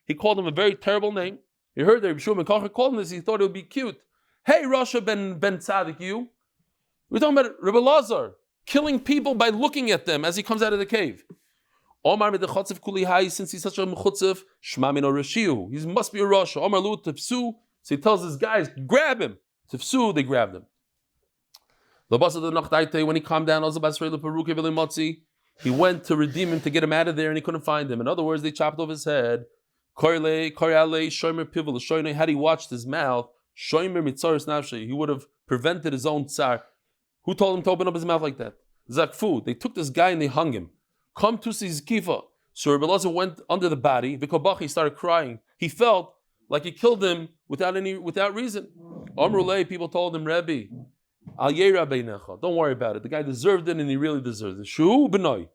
He called him a very terrible name. He heard that Rebbe Shua ben Kocher called him this. He thought it would be cute. Hey, Rasha ben Tzaddik, you. We're talking about Rebbe Lazar killing people by looking at them as he comes out of the cave. Omar mit the chotzev kuli hai, since he's such a mechutzev, shma min rashiu. He must be a Rasha. Omar lu tefsu. So he tells his guys, grab him. Tefsu, they grabbed him. When he calmed down, he went to redeem him, to get him out of there, and he couldn't find him. In other words, they chopped off his head. Had he watched his mouth, he would have prevented his own tsar. Who told him to open up his mouth like that? Zakfu. They took this guy and they hung him. Come to see Zkifa. So Rebbe Lazar went under the body. He started crying. He felt like he killed him without reason. Amrulay, people told him, Rebbe, don't worry about it. The guy deserved it, and he really deserves it. Shu b'noi.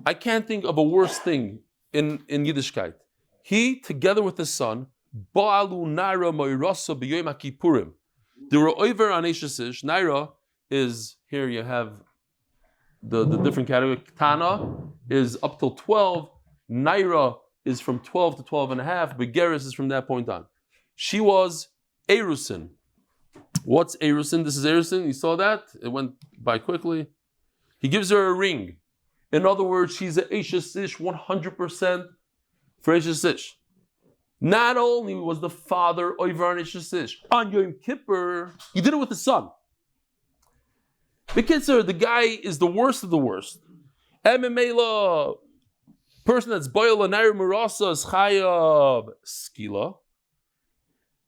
I can't think of a worse thing in Yiddishkeit. He, together with his son, ba'alu naira moirasa b'yoyim haKippurim. They were over on Eshesish. Naira is, here you have the different category. Tana is up till 12. Naira is from 12 to 12 and a half. Begeris is from that point on. She was Erusin. What's Erusin? This is Erusin. You saw that? It went by quickly. He gives her a ring. In other words, she's an Eshesish 100% for Eshesish. Not only was the father over on Eshesish, on Yom Kippur, he did it with the son. The guy is the worst of the worst. MMA person that's boil nair murasa is chayab skila.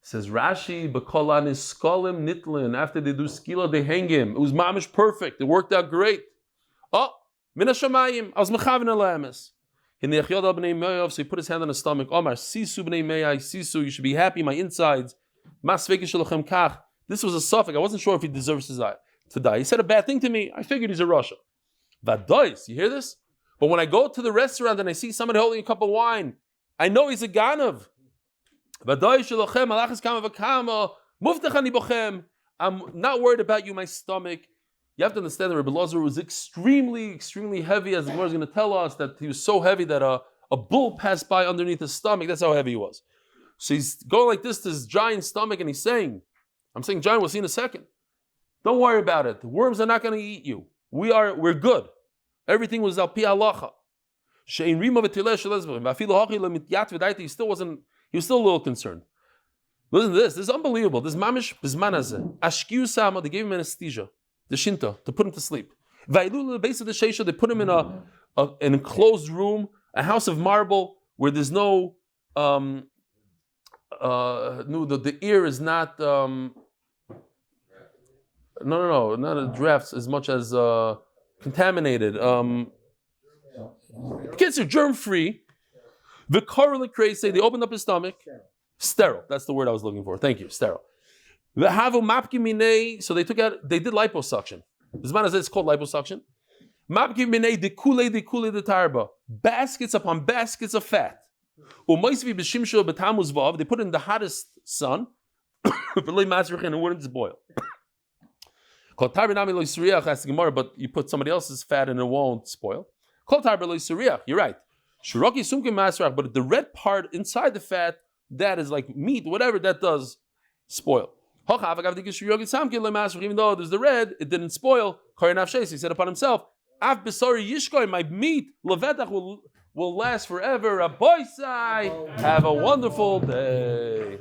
Says Rashi, b'kolan is skolim nitlin. After they do skila, they hang him. It was mamish perfect. It worked out great. Oh, min hashamayim. I was mechaven alamis. In the Yechiyad al b'nei Meyav, so he put his hand on his stomach. Omar, sisu b'nei Meyai, sisu. You should be happy. My insides. Mas vekishalachem kach. This was a suffix. I wasn't sure if he deserves to die. He said a bad thing to me. I figured he's a Rasha. Vadois, you hear this? But when I go to the restaurant and I see somebody holding a cup of wine, I know he's a Ganav. I'm not worried about you, my stomach. You have to understand that Rebbe Lazar was extremely, extremely heavy, as the Gemara is going to tell us, that he was so heavy that a bull passed by underneath his stomach. That's how heavy he was. So he's going like this to his giant stomach, and he's saying, I'm saying giant, we'll see in a second. Don't worry about it. The worms are not going to eat you. We're good. Everything was al pi halacha. He was still a little concerned. Listen to this. This is unbelievable. This mamish bizmanazeh. Ashkiu sama, they gave him anesthesia, the shinta, to put him to sleep. Vailu, the base of the sheisha, they put him in an enclosed room, a house of marble, where there's no, the air is not, not a drafts as much as contaminated. Kids are germ-free. The correlate crazy, they opened up his stomach. Sterile. That's the word I was looking for. Thank you. Sterile. So they did liposuction. This man says it's called liposuction. Baskets upon baskets of fat. They put it in the hottest sun. And it wouldn't boil. But you put somebody else's fat and it won't spoil. You're right. But the red part inside the fat, that is like meat, whatever, that does spoil. Even though there's the red, it didn't spoil. He said upon himself, my meat will last forever. Rabbi Sai, have a wonderful day.